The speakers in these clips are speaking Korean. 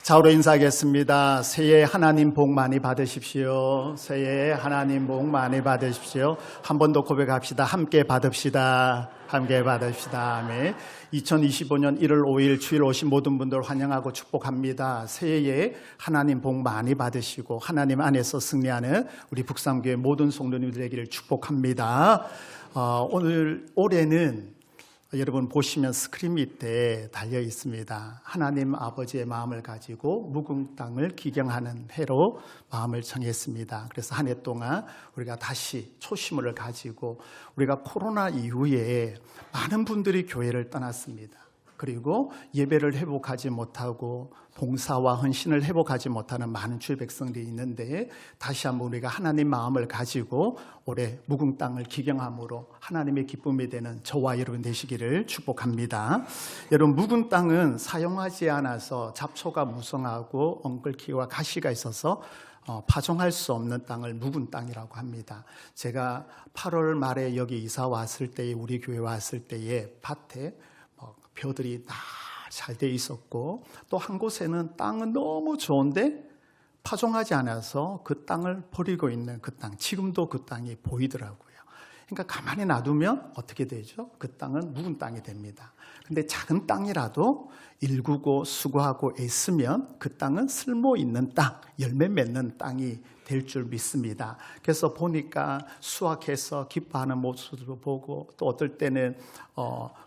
좌우로 인사하겠습니다. 새해 하나님 복 많이 받으십시오. 새해 하나님 복 많이 받으십시오. 한 번 더 고백합시다. 함께 받읍시다. 함께 받읍시다. 아멘. 2025년 1월 5일 주일 오신 모든 분들 환영하고 축복합니다. 새해에 하나님 복 많이 받으시고 하나님 안에서 승리하는 우리 북삼교회 모든 성도님들 되기를 축복합니다. 올해는 여러분 보시면 스크린 밑에 달려 있습니다. 하나님 아버지의 마음을 가지고 묵은 땅을 기경하는 해로 마음을 정했습니다. 그래서 한 해 동안 우리가 다시 초심을 가지고 우리가 코로나 이후에 많은 분들이 교회를 떠났습니다. 그리고 예배를 회복하지 못하고 봉사와 헌신을 회복하지 못하는 많은 주의 백성들이 있는데 다시 한번 우리가 하나님 마음을 가지고 올해 묵은 땅을 기경함으로 하나님의 기쁨이 되는 저와 여러분 되시기를 축복합니다. 여러분 묵은 땅은 사용하지 않아서 잡초가 무성하고 엉글키와 가시가 있어서 파종할 수 없는 땅을 묵은 땅이라고 합니다. 제가 8월 말에 여기 이사 왔을 때에 우리 교회 왔을 때에 밭에 벼들이 다 잘 돼 있었고 또 한 곳에는 땅은 너무 좋은데 파종하지 않아서 그 땅을 버리고 있는 그 땅, 지금도 그 땅이 보이더라고요. 그러니까 가만히 놔두면 어떻게 되죠? 그 땅은 묵은 땅이 됩니다. 근데 작은 땅이라도 일구고 수고하고 애쓰면 그 땅은 쓸모 있는 땅, 열매 맺는 땅이 될 줄 믿습니다. 그래서 보니까 수확해서 기뻐하는 모습도 보고 또 어떨 때는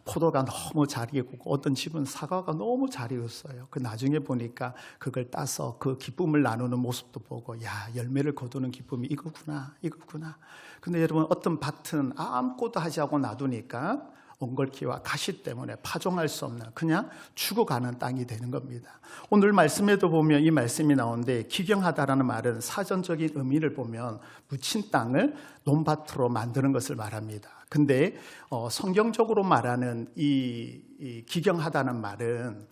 포도가 너무 잘 익고 어떤 집은 사과가 너무 잘 익었어요. 그 나중에 보니까 그걸 따서 그 기쁨을 나누는 모습도 보고 야, 열매를 거두는 기쁨이 이거구나. 근데 여러분 어떤 밭은 아무것도 하지 않고 놔두니까 엉걸키와 가시 때문에 파종할 수 없는 그냥 죽어가는 땅이 되는 겁니다. 오늘 말씀에도 보면 이 말씀이 나오는데 기경하다라는 말은 사전적인 의미를 보면 묻힌 땅을 논밭으로 만드는 것을 말합니다. 근데 성경적으로 말하는 이 기경하다는 말은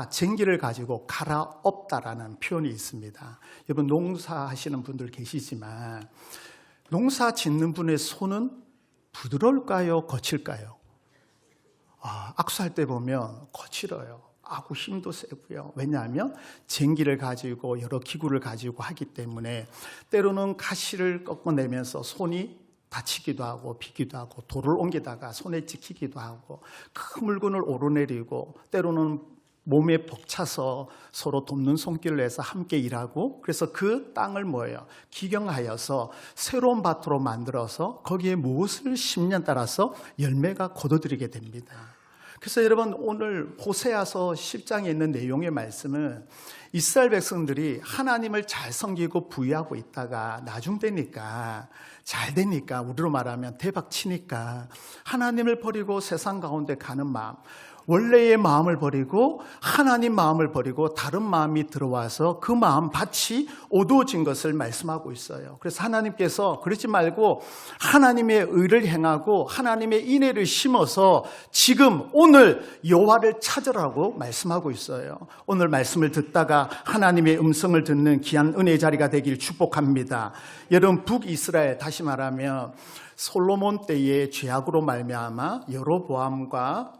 쟁기를 가지고 갈아엎다라는 표현이 있습니다. 여러분 농사하시는 분들 계시지만 농사 짓는 분의 손은 부드러울까요? 거칠까요? 악수할 때 보면 거칠어요. 아구 힘도 세고요. 왜냐하면 쟁기를 가지고 여러 기구를 가지고 하기 때문에 때로는 가시를 꺾어내면서 손이 다치기도 하고 비기도 하고 돌을 옮기다가 손에 찍히기도 하고 큰 물건을 오르내리고 때로는 몸에 벅차서 서로 돕는 손길을 해서 함께 일하고 그래서 그 땅을 기경하여서 새로운 밭으로 만들어서 거기에 무엇을 심냐에 따라서 열매가 거둬들이게 됩니다. 그래서 여러분 오늘 호세아서 10장에 있는 내용의 말씀은 이스라엘 백성들이 하나님을 잘 섬기고 부유하고 있다가 나중 되니까 잘 되니까 우리로 말하면 대박 치니까 하나님을 버리고 세상 가운데 가는 마음 원래의 마음을 버리고 하나님 마음을 버리고 다른 마음이 들어와서 그 마음밭이 어두워진 것을 말씀하고 있어요. 그래서 하나님께서 그러지 말고 하나님의 의를 행하고 하나님의 인애를 심어서 지금 오늘 여호와를 찾으라고 말씀하고 있어요. 오늘 말씀을 듣다가 하나님의 음성을 듣는 귀한 은혜의 자리가 되길 축복합니다. 여러분 북이스라엘 다시 말하면 솔로몬 때의 죄악으로 말미암아 여로보암과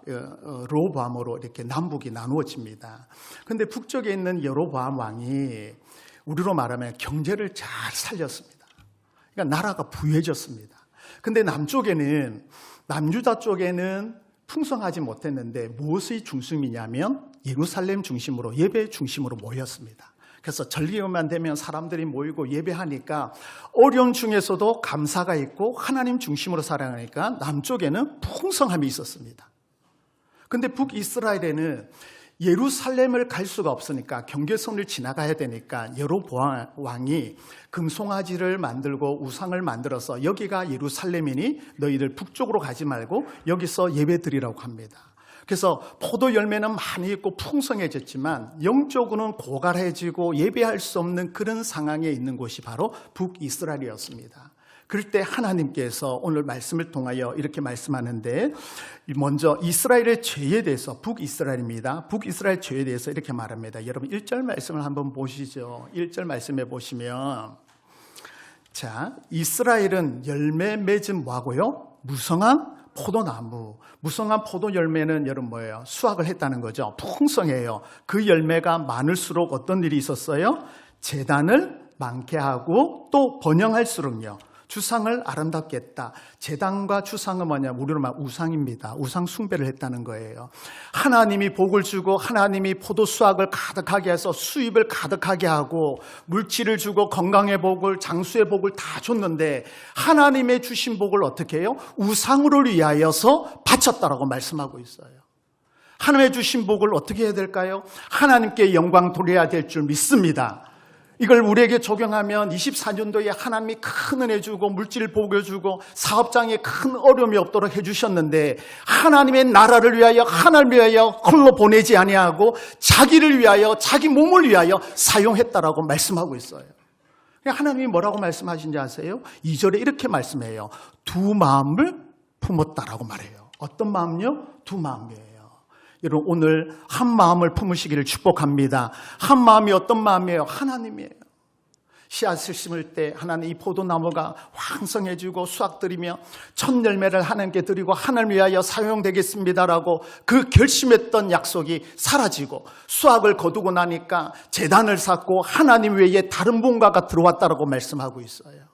르호보암으로 이렇게 남북이 나누어집니다. 그런데 북쪽에 있는 여로보암 왕이 우리로 말하면 경제를 잘 살렸습니다. 그러니까 나라가 부유해졌습니다. 그런데 남유다 쪽에는 풍성하지 못했는데 무엇의 중심이냐면 예루살렘 중심으로 예배 중심으로 모였습니다. 그래서 절기만 되면 사람들이 모이고 예배하니까 어려운 중에서도 감사가 있고 하나님 중심으로 살아가니까 남쪽에는 풍성함이 있었습니다. 그런데 북이스라엘에는 예루살렘을 갈 수가 없으니까 경계선을 지나가야 되니까 여로보암 왕이 금송아지를 만들고 우상을 만들어서 여기가 예루살렘이니 너희들 북쪽으로 가지 말고 여기서 예배드리라고 합니다. 그래서 포도 열매는 많이 있고 풍성해졌지만 영적으로는 고갈해지고 예배할 수 없는 그런 상황에 있는 곳이 바로 북이스라엘이었습니다. 그럴 때 하나님께서 오늘 말씀을 통하여 이렇게 말씀하는데 먼저 이스라엘의 죄에 대해서 북이스라엘입니다. 북이스라엘 죄에 대해서 이렇게 말합니다. 여러분 1절 말씀을 한번 보시죠. 1절 말씀에 보시면 이스라엘은 열매 맺음 뭐하고요? 무성한 포도나무, 무성한 포도 열매는 여러분 뭐예요? 수확을 했다는 거죠. 풍성해요. 그 열매가 많을수록 어떤 일이 있었어요? 제단을 많게 하고 또 번영할수록요. 주상을 아름답게 했다. 제단과 주상은 뭐냐? 우리로 말하면 우상입니다. 우상 숭배를 했다는 거예요. 하나님이 복을 주고 하나님이 포도 수확을 가득하게 해서 수입을 가득하게 하고 물질을 주고 건강의 복을, 장수의 복을 다 줬는데 하나님의 주신 복을 어떻게 해요? 우상으로 위하여서 바쳤다라고 말씀하고 있어요. 하나님의 주신 복을 어떻게 해야 될까요? 하나님께 영광 돌려야 될 줄 믿습니다. 이걸 우리에게 적용하면 24년도에 하나님이 큰 은혜 주고 물질 복을 주고 사업장에 큰 어려움이 없도록 해주셨는데 하나님의 나라를 위하여 하나님을 위하여 홀로 보내지 아니하고 자기를 위하여 자기 몸을 위하여 사용했다라고 말씀하고 있어요. 하나님이 뭐라고 말씀하신지 아세요? 2절에 이렇게 말씀해요. 두 마음을 품었다라고 말해요. 어떤 마음요? 두 마음이에요. 여러분 오늘 한 마음을 품으시기를 축복합니다. 한 마음이 어떤 마음이에요? 하나님이에요. 씨앗을 심을 때 하나님 이 포도나무가 왕성해지고 수확들이며 첫 열매를 하나님께 드리고 하나님을 위하여 사용되겠습니다라고 그 결심했던 약속이 사라지고 수확을 거두고 나니까 제단을 쌓고 하나님 외에 다른 뭔가가 들어왔다라고 말씀하고 있어요.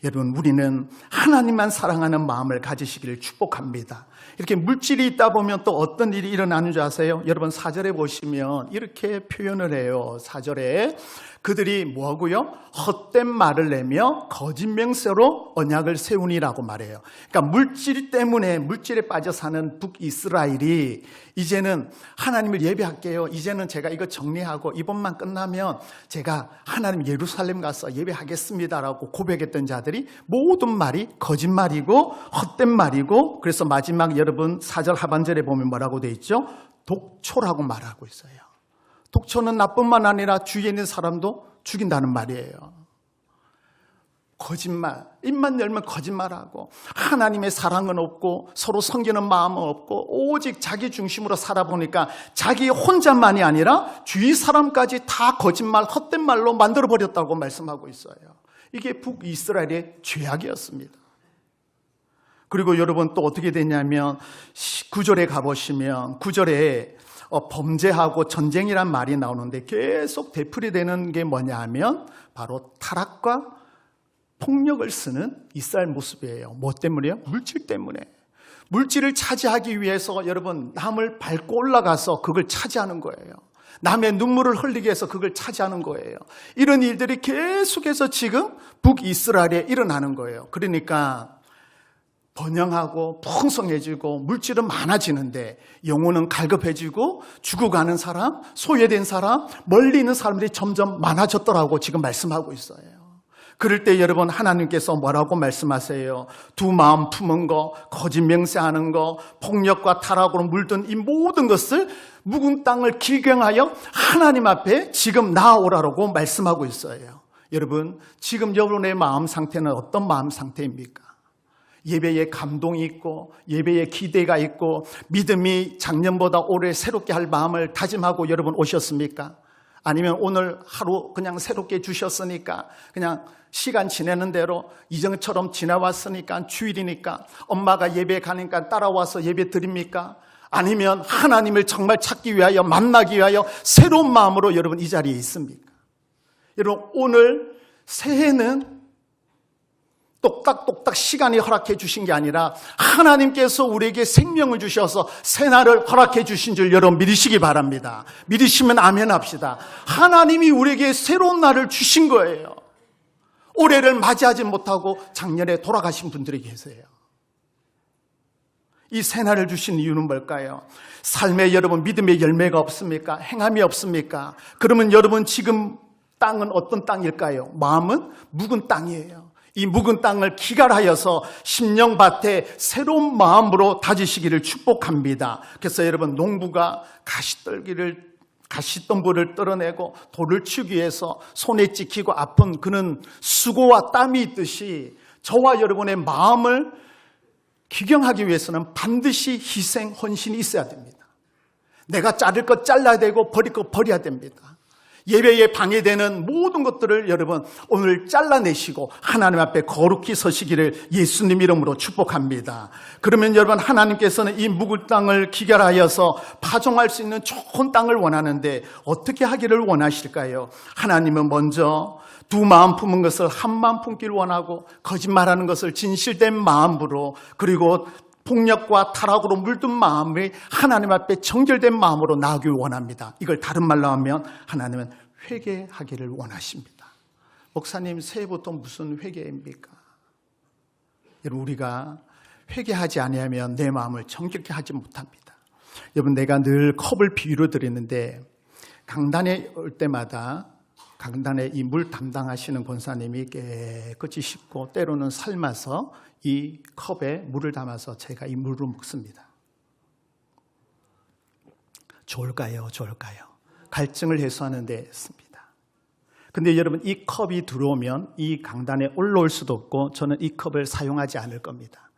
여러분 우리는 하나님만 사랑하는 마음을 가지시기를 축복합니다. 이렇게 물질이 있다 보면 또 어떤 일이 일어나는 줄 아세요? 여러분 4절에 보시면 이렇게 표현을 해요. 4절에 그들이 뭐하고요? 헛된 말을 내며 거짓 맹세로 언약을 세우니라고 말해요. 그러니까 물질 때문에 물질에 빠져 사는 북이스라엘이 이제는 하나님을 예배할게요. 이제는 제가 이거 정리하고 이번만 끝나면 제가 하나님 예루살렘 가서 예배하겠습니다라고 고백했던 자들이 모든 말이 거짓말이고 헛된 말이고 그래서 마지막 여러분 4절 하반절에 보면 뭐라고 돼 있죠? 독초라고 말하고 있어요. 독초는 나뿐만 아니라 주위에 있는 사람도 죽인다는 말이에요. 거짓말, 입만 열면 거짓말하고 하나님의 사랑은 없고 서로 섬기는 마음은 없고 오직 자기 중심으로 살아보니까 자기 혼자만이 아니라 주위 사람까지 다 거짓말, 헛된 말로 만들어버렸다고 말씀하고 있어요. 이게 북이스라엘의 죄악이었습니다. 그리고 여러분 또 어떻게 되냐면 9절에 가보시면 9절에 범죄하고 전쟁이란 말이 나오는데 계속 되풀이되는 게 뭐냐 하면 바로 타락과 폭력을 쓰는 이스라엘 모습이에요. 뭐 때문이에요? 물질 때문에. 물질을 차지하기 위해서 여러분 남을 밟고 올라가서 그걸 차지하는 거예요. 남의 눈물을 흘리게 해서 그걸 차지하는 거예요. 이런 일들이 계속해서 지금 북이스라엘에 일어나는 거예요. 그러니까 번영하고 풍성해지고 물질은 많아지는데 영혼은 갈급해지고 죽어가는 사람, 소외된 사람, 멀리 있는 사람들이 점점 많아졌더라고 지금 말씀하고 있어요. 그럴 때 여러분 하나님께서 뭐라고 말씀하세요? 두 마음 품은 거, 거짓 맹세하는 거, 폭력과 타락으로 물든 이 모든 것을 묵은 땅을 기경하여 하나님 앞에 지금 나아오라고 말씀하고 있어요. 여러분 지금 여러분의 마음 상태는 어떤 마음 상태입니까? 예배에 감동이 있고 예배에 기대가 있고 믿음이 작년보다 올해 새롭게 할 마음을 다짐하고 여러분 오셨습니까? 아니면 오늘 하루 그냥 새롭게 주셨으니까 그냥 시간 지내는 대로 이전처럼 지나왔으니까 주일이니까 엄마가 예배 가니까 따라와서 예배 드립니까? 아니면 하나님을 정말 찾기 위하여 만나기 위하여 새로운 마음으로 여러분 이 자리에 있습니까? 여러분 오늘 새해는 똑딱똑딱 시간이 허락해 주신 게 아니라 하나님께서 우리에게 생명을 주셔서 새날을 허락해 주신 줄 여러분 믿으시기 바랍니다. 믿으시면 아멘 합시다. 하나님이 우리에게 새로운 날을 주신 거예요. 올해를 맞이하지 못하고 작년에 돌아가신 분들이 계세요. 이 새날을 주신 이유는 뭘까요? 삶에 여러분 믿음의 열매가 없습니까? 행함이 없습니까? 그러면 여러분 지금 땅은 어떤 땅일까요? 마음은 묵은 땅이에요. 이 묵은 땅을 기갈하여서 심령밭에 새로운 마음으로 다지시기를 축복합니다. 그래서 여러분 농부가 가시덤불을 떨어내고 돌을 치기 위해서 손에 찍히고 아픈 그는 수고와 땀이 있듯이 저와 여러분의 마음을 기경하기 위해서는 반드시 희생, 헌신이 있어야 됩니다. 내가 자를 것 잘라야 되고 버릴 것 버려야 됩니다. 예배에 방해되는 모든 것들을 여러분 오늘 잘라내시고 하나님 앞에 거룩히 서시기를 예수님 이름으로 축복합니다. 그러면 여러분 하나님께서는 이 묵을 땅을 기결하여서 파종할 수 있는 좋은 땅을 원하는데 어떻게 하기를 원하실까요? 하나님은 먼저 두 마음 품은 것을 한 마음 품기를 원하고 거짓말하는 것을 진실된 마음으로 그리고 폭력과 타락으로 물든 마음이 하나님 앞에 정결된 마음으로 나아가길 원합니다. 이걸 다른 말로 하면 하나님은 회개하기를 원하십니다. 목사님 새해부터 무슨 회개입니까? 여러분 우리가 회개하지 아니하면 내 마음을 정결케 하지 못합니다. 여러분 내가 늘 컵을 비유로 드리는데 강단에 올 때마다 강단에 이 물 담당하시는 권사님이 깨끗이 씻고 때로는 삶아서 이 컵에 물을 담아서 제가 이 물을 먹습니다. 좋을까요? 좋을까요? 갈증을 해소하는 데 씁니다. 근데 여러분 이 컵이 들어오면 이 강단에 올라올 수도 없고 저는 이 컵을 사용하지 않을 겁니다.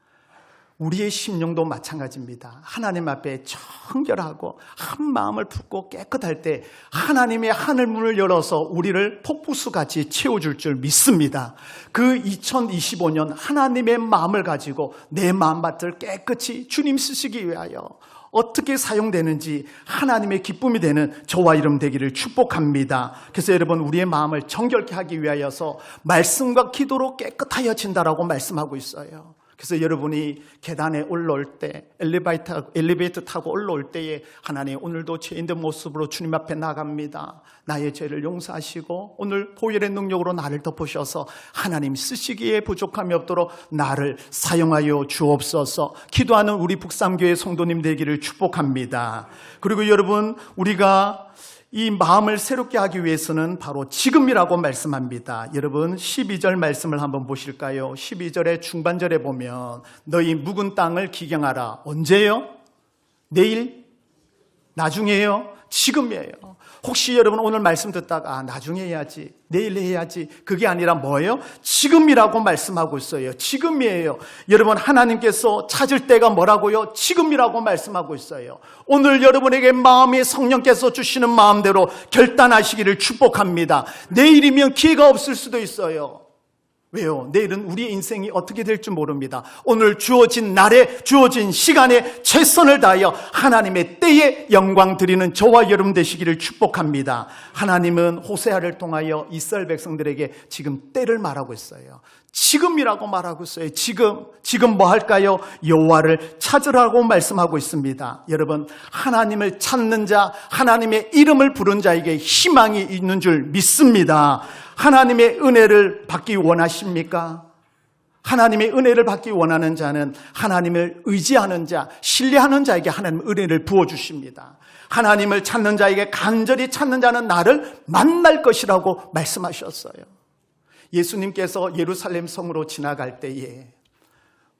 우리의 심령도 마찬가지입니다. 하나님 앞에 정결하고 한 마음을 품고 깨끗할 때 하나님의 하늘문을 열어서 우리를 폭포수같이 채워줄 줄 믿습니다. 그 2025년 하나님의 마음을 가지고 내 마음밭을 깨끗이 주님 쓰시기 위하여 어떻게 사용되는지 하나님의 기쁨이 되는 저와 여러분 되기를 축복합니다. 그래서 여러분 우리의 마음을 정결케 하기 위하여서 말씀과 기도로 깨끗하여진다라고 말씀하고 있어요. 그래서 여러분이 계단에 올라올 때 엘리베이터 타고 올라올 때에 하나님 오늘도 죄인된 모습으로 주님 앞에 나갑니다. 나의 죄를 용서하시고 오늘 보혈의 능력으로 나를 덮으셔서 하나님 쓰시기에 부족함이 없도록 나를 사용하여 주옵소서. 기도하는 우리 북삼교회 성도님 되기를 축복합니다. 그리고 여러분 우리가 이 마음을 새롭게 하기 위해서는 바로 지금이라고 말씀합니다. 여러분 12절 말씀을 한번 보실까요? 12절의 중반절에 보면 너희 묵은 땅을 기경하라. 언제요? 내일? 나중에요? 지금이에요. 혹시 여러분 오늘 말씀 듣다가 나중에 해야지, 내일 해야지, 그게 아니라 뭐예요? 지금이라고 말씀하고 있어요. 지금이에요. 여러분 하나님께서 찾을 때가 뭐라고요? 지금이라고 말씀하고 있어요. 오늘 여러분에게 마음이 성령께서 주시는 마음대로 결단하시기를 축복합니다. 내일이면 기회가 없을 수도 있어요. 왜요? 내일은 우리의 인생이 어떻게 될지 모릅니다. 오늘 주어진 날에 주어진 시간에 최선을 다하여 하나님의 때에 영광 드리는 저와 여러분 되시기를 축복합니다. 하나님은 호세아를 통하여 이스라엘 백성들에게 지금 때를 말하고 있어요. 지금이라고 말하고 있어요. 지금 뭐 할까요? 여호와를 찾으라고 말씀하고 있습니다. 여러분 하나님을 찾는 자, 하나님의 이름을 부른 자에게 희망이 있는 줄 믿습니다. 하나님의 은혜를 받기 원하십니까? 하나님의 은혜를 받기 원하는 자는 하나님을 의지하는 자, 신뢰하는 자에게 하나님 은혜를 부어주십니다. 하나님을 찾는 자에게 간절히 찾는 자는 나를 만날 것이라고 말씀하셨어요. 예수님께서 예루살렘 성으로 지나갈 때에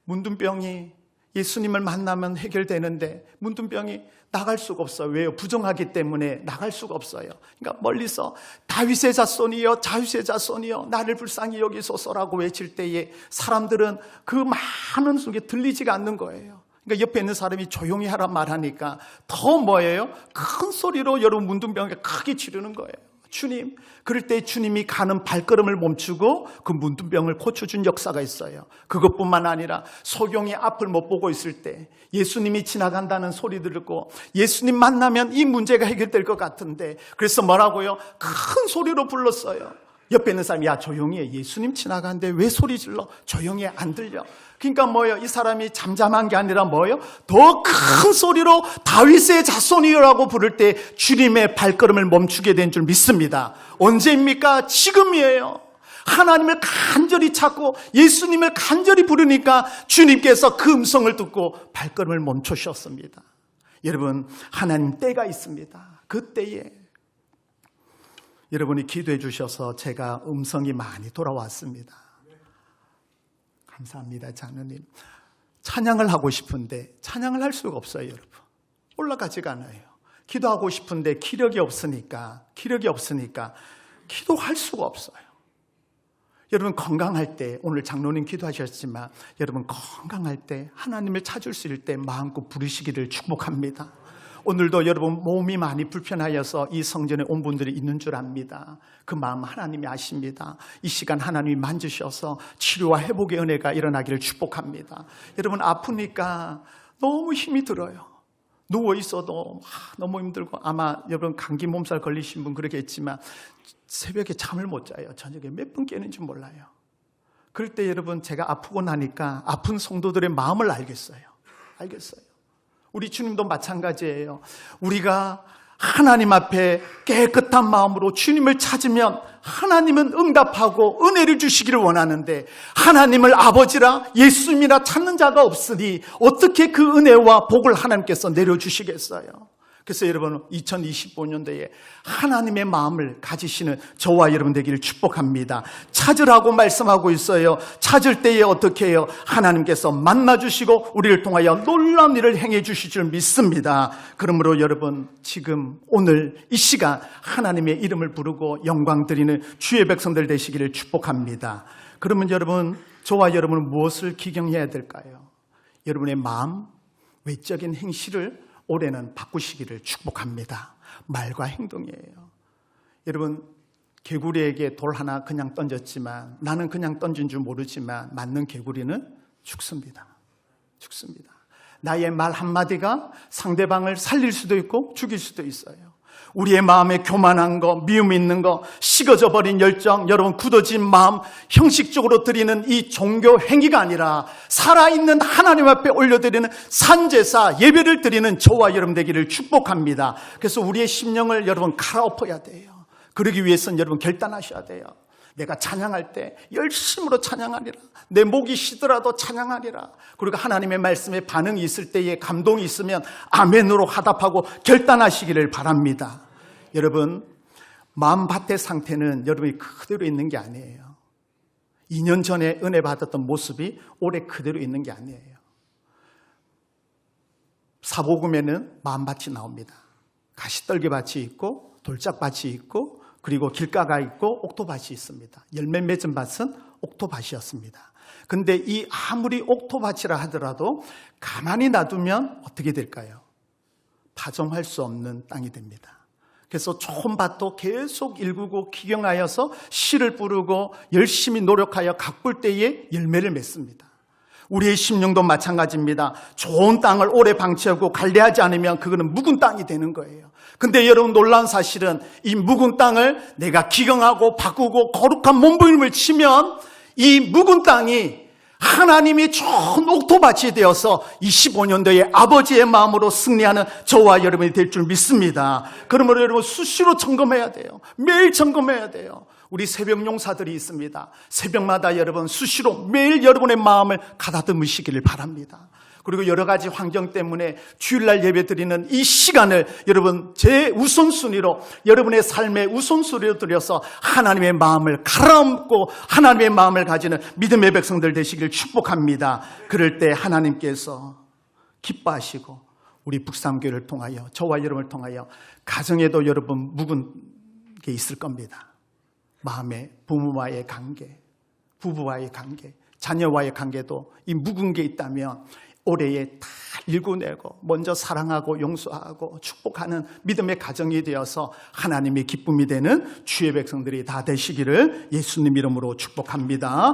문둥병이 예수님을 만나면 해결되는데 문둥병이 나갈 수가 없어요. 왜요? 부정하기 때문에 나갈 수가 없어요. 그러니까 멀리서 다윗의 자손이여 다윗의 자손이여 나를 불쌍히 여기소서라고 외칠 때에 사람들은 그 많은 속에 들리지가 않는 거예요. 그러니까 옆에 있는 사람이 조용히 하라 말하니까 더 뭐예요? 큰 소리로 여러분 문둥병에게 크게 지르는 거예요. 주님, 그럴 때 주님이 가는 발걸음을 멈추고 그 문둥병을 고쳐준 역사가 있어요. 그것뿐만 아니라 소경이 앞을 못 보고 있을 때 예수님이 지나간다는 소리 듣고 예수님 만나면 이 문제가 해결될 것 같은데 그래서 뭐라고요? 큰 소리로 불렀어요. 옆에 있는 사람이 야 조용히 해. 예수님 지나가는데 왜 소리 질러? 조용히 해. 안 들려. 그러니까 뭐예요? 이 사람이 잠잠한 게 아니라 뭐예요? 더 큰 소리로 다윗의 자손이라고 부를 때 주님의 발걸음을 멈추게 된 줄 믿습니다. 언제입니까? 지금이에요. 하나님을 간절히 찾고 예수님을 간절히 부르니까 주님께서 그 음성을 듣고 발걸음을 멈추셨습니다. 여러분 하나님 때가 있습니다. 그 때에 여러분이 기도해 주셔서 제가 음성이 많이 돌아왔습니다. 감사합니다, 장로님. 찬양을 하고 싶은데 찬양을 할 수가 없어요, 여러분. 올라가지가 않아요. 기도하고 싶은데 기력이 없으니까 기도할 수가 없어요. 여러분 건강할 때 오늘 장로님 기도하셨지만 여러분 건강할 때 하나님을 찾을 수 있을 때 마음껏 부르시기를 축복합니다. 오늘도 여러분 몸이 많이 불편하여서 이 성전에 온 분들이 있는 줄 압니다. 그 마음 하나님이 아십니다. 이 시간 하나님이 만지셔서 치료와 회복의 은혜가 일어나기를 축복합니다. 여러분 아프니까 너무 힘이 들어요. 누워 있어도 너무 힘들고, 아마 여러분 감기 몸살 걸리신 분 그러겠지만 새벽에 잠을 못 자요. 저녁에 몇 분 깨는지 몰라요. 그럴 때 여러분 제가 아프고 나니까 아픈 성도들의 마음을 알겠어요. 우리 주님도 마찬가지예요. 우리가 하나님 앞에 깨끗한 마음으로 주님을 찾으면 하나님은 응답하고 은혜를 주시기를 원하는데, 하나님을 아버지라 예수님이라 찾는 자가 없으니 어떻게 그 은혜와 복을 하나님께서 내려주시겠어요? 그래서 여러분 2025년도에 하나님의 마음을 가지시는 저와 여러분 되기를 축복합니다. 찾으라고 말씀하고 있어요. 찾을 때에 어떻게 해요? 하나님께서 만나주시고 우리를 통하여 놀라운 일을 행해 주실 줄 믿습니다. 그러므로 여러분 지금 오늘 이 시간 하나님의 이름을 부르고 영광 드리는 주의 백성들 되시기를 축복합니다. 그러면 여러분, 저와 여러분은 무엇을 기경해야 될까요? 여러분의 마음, 외적인 행실을 올해는 바꾸시기를 축복합니다. 말과 행동이에요. 여러분, 개구리에게 돌 하나 그냥 던졌지만, 나는 그냥 던진 줄 모르지만 맞는 개구리는 죽습니다. 나의 말 한마디가 상대방을 살릴 수도 있고 죽일 수도 있어요. 우리의 마음에 교만한 거, 미움 있는 거, 식어져 버린 열정, 여러분 굳어진 마음, 형식적으로 드리는 이 종교 행위가 아니라 살아있는 하나님 앞에 올려드리는 산제사, 예배를 드리는 저와 여러분 되기를 축복합니다. 그래서 우리의 심령을 여러분 갈아엎어야 돼요. 그러기 위해서는 여러분 결단하셔야 돼요. 내가 찬양할 때 열심으로 찬양하리라. 내 목이 쉬더라도 찬양하리라. 그리고 하나님의 말씀에 반응이 있을 때에 감동이 있으면 아멘으로 화답하고 결단하시기를 바랍니다. 여러분, 마음밭의 상태는 여러분이 그대로 있는 게 아니에요. 2년 전에 은혜 받았던 모습이 올해 그대로 있는 게 아니에요. 사복음에는 마음밭이 나옵니다. 가시떨기밭이 있고 돌짝밭이 있고 그리고 길가가 있고 옥토밭이 있습니다. 열매 맺은 밭은 옥토밭이었습니다. 근데 이 아무리 옥토밭이라 하더라도 가만히 놔두면 어떻게 될까요? 파종할 수 없는 땅이 됩니다. 그래서 좋은 밭도 계속 일구고 기경하여서 씨를 뿌리고 열심히 노력하여 가꿀 때에 열매를 맺습니다. 우리의 심령도 마찬가지입니다. 좋은 땅을 오래 방치하고 관리하지 않으면 그거는 묵은 땅이 되는 거예요. 근데 여러분 놀라운 사실은 이 묵은 땅을 내가 기경하고 바꾸고 거룩한 몸부림을 치면 이 묵은 땅이 하나님이 좋은 옥토밭이 되어서 25년도에 아버지의 마음으로 승리하는 저와 여러분이 될 줄 믿습니다. 그러므로 여러분 수시로 점검해야 돼요. 매일 점검해야 돼요. 우리 새벽 용사들이 있습니다. 새벽마다 여러분 수시로 매일 여러분의 마음을 가다듬으시기를 바랍니다. 그리고 여러 가지 환경 때문에 주일날 예배 드리는 이 시간을 여러분 제 우선순위로, 여러분의 삶의 우선순위로 드려서 하나님의 마음을 갈아엎고 하나님의 마음을 가지는 믿음의 백성들 되시기를 축복합니다. 그럴 때 하나님께서 기뻐하시고 우리 북삼교회를 통하여 저와 여러분을 통하여 가정에도 여러분 묵은 게 있을 겁니다. 마음의 부모와의 관계, 부부와의 관계, 자녀와의 관계도 이 묵은 게 있다면 올해에 다 일구내고 먼저 사랑하고 용서하고 축복하는 믿음의 가정이 되어서 하나님의 기쁨이 되는 주의 백성들이 다 되시기를 예수님 이름으로 축복합니다.